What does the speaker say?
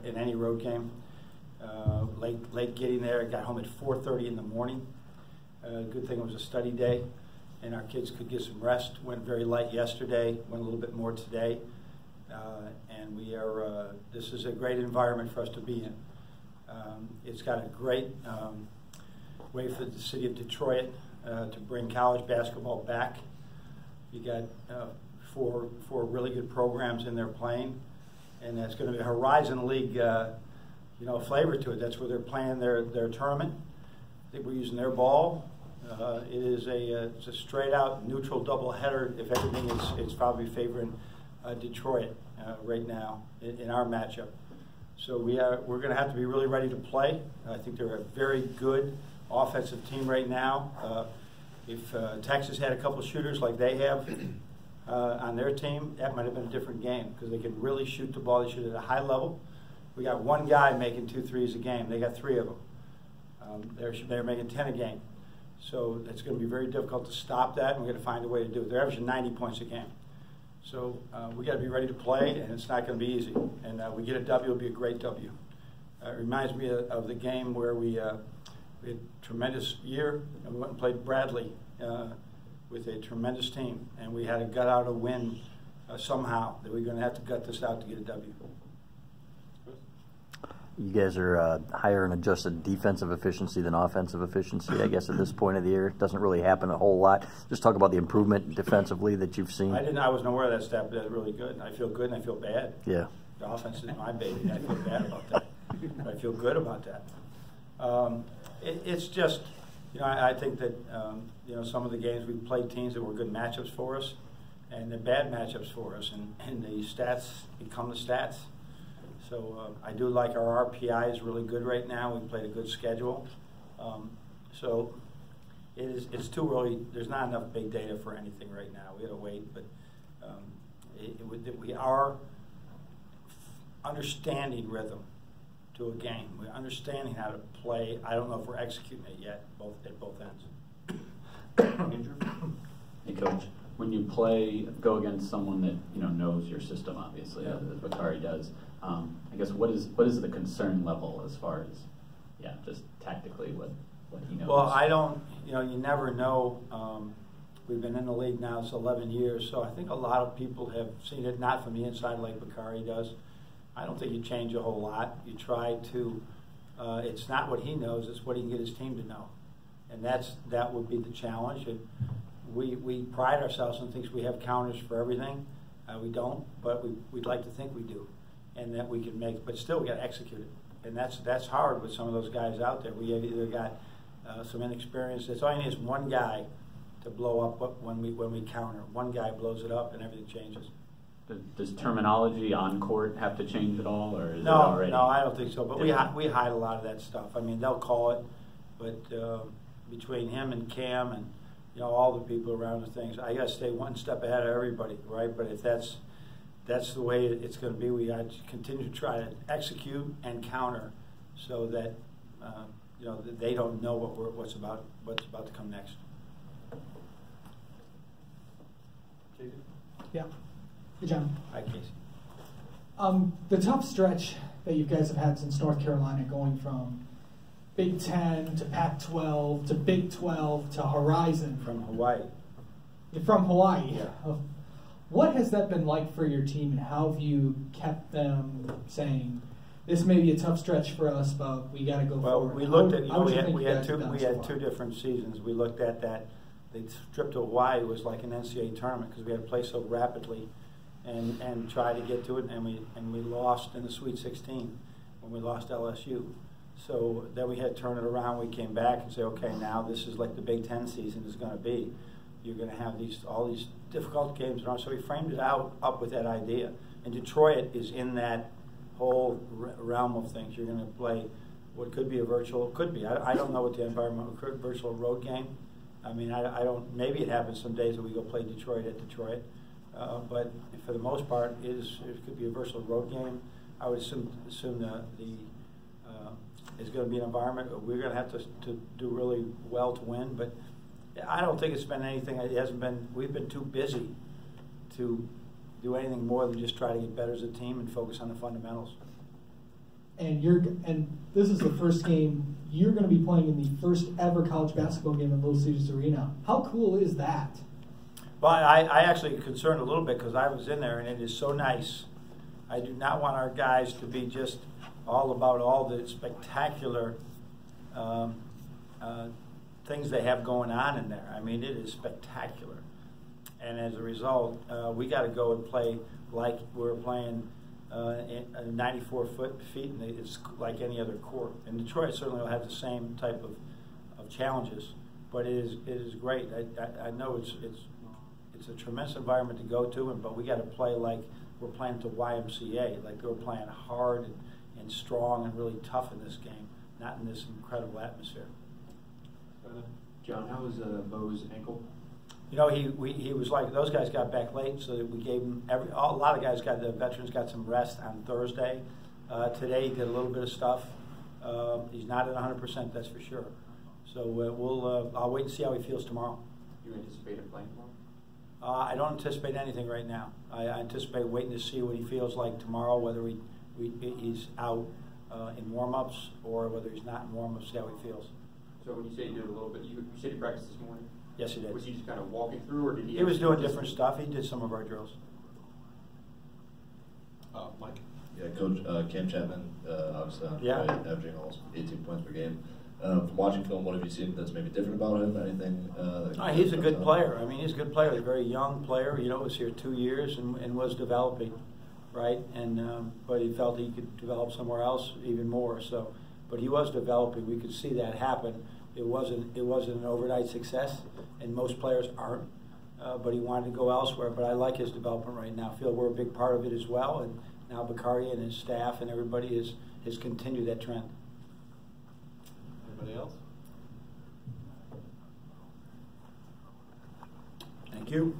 in any road game. Late getting there. Got home at 4:30 in the morning. Good thing it was a study day, and our kids could get some rest. Went very light yesterday. Went a little bit more today, and we are. This is a great environment for us to be in. It's got a great way for the city of Detroit to bring college basketball back. You got four really good programs in there playing, and that's going to be a Horizon League, flavor to it. That's where they're playing their tournament. I think we're using their ball. It's a straight out neutral doubleheader. If anything, it's probably favoring Detroit right now in our matchup. So we're going to have to be really ready to play. I think they're a very good offensive team right now. If Texas had a couple of shooters like they have on their team, that might have been a different game because they can really shoot the ball. They shoot at a high level. We got one guy making 2 threes a game. They got 3 of them. They're making 10 a game. So it's going to be very difficult to stop that, and we're going to find a way to do it. They're averaging 90 points a game. So we got to be ready to play, and it's not going to be easy. And we get a W, it'll be a great W. It reminds me of the game where we had a tremendous year, and we went and played Bradley with a tremendous team, and we had to gut out a win somehow. That we're going to have to gut this out to get a W. You guys are higher in adjusted defensive efficiency than offensive efficiency, I guess, at this point of the year. It doesn't really happen a whole lot. Just talk about the improvement defensively that you've seen. I wasn't aware of that stat, but that's really good. I feel good and I feel bad. Yeah. The offense is my baby. I feel bad about that. But I feel good about that. It's just, I think that, some of the games we've played teams that were good matchups for us, and they're bad matchups for us, and the stats become the stats. So I do like our RPI is really good right now. We played a good schedule. So it's too early. There's not enough big data for anything right now. We got to wait, but we are understanding rhythm to a game. We're understanding how to play. I don't know if we're executing it yet, at both ends. Andrew? Hey, Coach. When you go against someone that knows your system, obviously, as Bakari does, I guess what is the concern level as far as, just tactically what he knows? Well, I don't. You never know. We've been in the league now, it's 11 years, so I think a lot of people have seen it, not from the inside like Bakari does. I don't think you change a whole lot. You try to. It's not what he knows; it's what he can get his team to know, and that would be the challenge. We pride ourselves on things. We have counters for everything. We don't, but we'd like to think we do, and that we can make. But still, we got to execute it, and that's hard with some of those guys out there. We have either got some inexperience. It's all you need is one guy to blow up when we counter. One guy blows it up, and everything changes. Does terminology on court have to change at all, or is it no, already? No, I don't think so. But we hide a lot of that stuff. I mean, they'll call it, but between him and Cam and all the people around the things, I got to stay one step ahead of everybody, right? But if that's the way it's going to be, we got to continue to try to execute and counter, so that that they don't know what's about to come next. Yeah. Hey, John. Hi, Casey. The tough stretch that you guys have had since North Carolina, going from Big 10 to Pac-12 to Big 12 to Horizon. From Hawaii. You're from Hawaii. Yeah. What has that been like for your team, and how have you kept them saying, this may be a tough stretch for us, but we got to go forward? Well, we looked at, we had two different seasons. We looked at that. The trip to Hawaii was like an NCAA tournament because we had to play so rapidly and try to get to it, and we lost in the Sweet 16 when we lost LSU. So then we had to turn it around. We came back and say, okay, now this is like the Big Ten season is going to be. You're going to have all these difficult games. So we framed it up with that idea. And Detroit is in that whole realm of things. You're going to play what could be a virtual, could be. I don't know what the environment, virtual road game. I mean, I don't. Maybe it happens some days that we go play Detroit at Detroit. But for the most part, it could be a virtual road game. I would assume is going to be an environment we're going to have to do really well to win. But I don't think it's been anything. It hasn't been. We've been too busy to do anything more than just try to get better as a team and focus on the fundamentals. And this is the first game you're going to be playing in the first ever college basketball game in Little Caesars Arena. How cool is that? Well, I actually concerned a little bit because I was in there, and it is so nice. I do not want our guys to be just all about all the spectacular things they have going on in there. I mean, it is spectacular. And as a result, we got to go and play like we're playing 94 feet, and it's like any other court. And Detroit certainly will have the same type of challenges, but it is great. I know it's a tremendous environment to go to, but we got to play like we're playing to YMCA, like we're playing hard and strong and really tough in this game, not in this incredible atmosphere. John, how was Bo's ankle? You know, he was like, those guys got back late, so that we gave him a lot of guys the veterans got some rest on Thursday. Today he did a little bit of stuff. He's not at 100%, that's for sure. So I'll wait and see how he feels tomorrow. You anticipate him playing tomorrow? I don't anticipate anything right now. I anticipate waiting to see what he feels like tomorrow, whether he's out in warm-ups or whether he's not in warm-ups, see how he feels. So when you say you did a little bit, you said he practiced this morning? Yes, he did. Was he just kind of walking through, or did he? He was doing different stuff. He did some of our drills. Mike? Yeah, Coach Cam Chapman, obviously on Yeah. averaging almost 18 points per game. From watching film, what have you seen that's maybe different about him? Anything? He's a good player. I mean, he's a good player. He's a very young player. You know, was here 2 years and was developing, right? And but he felt he could develop somewhere else even more. So, but he was developing. We could see that happen. It wasn't an overnight success, and most players aren't. But he wanted to go elsewhere. But I like his development right now. I feel we're a big part of it as well. And now Bakari and his staff and everybody has continued that trend. Anybody else? Thank you.